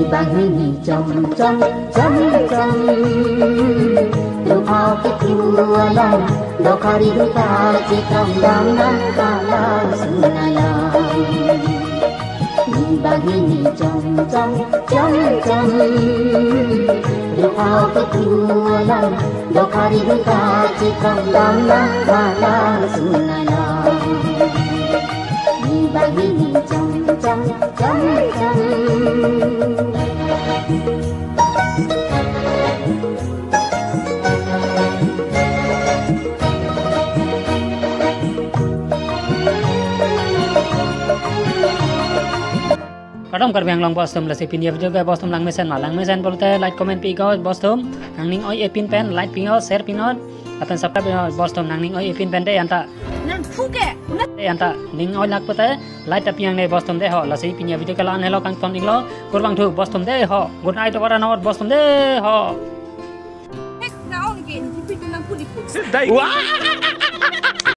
Bangini jom Lupa ketualang Dokari duka Cikam dana Kalau sunalang Bangini jom Lupa ketualang Dokari duka Cikam dana Kalau sunalang Bangini jom Kadang kerjaan long bos tom lasi pinjam juga bos tom lang mesen bolte like comment pigo bos tom nangning oi epin pen like pingo share pingo atau subscribe bos tom nangning oi epin pen deh anta nang fuke anta ning oi nak pete like tapi yang ne bos tom deh ho lasi pinjam video kalan hello kang tom inglo kurang tu bos tom deh ho good night orang nawat bos tom deh ho hek na on ke di pintu nang puli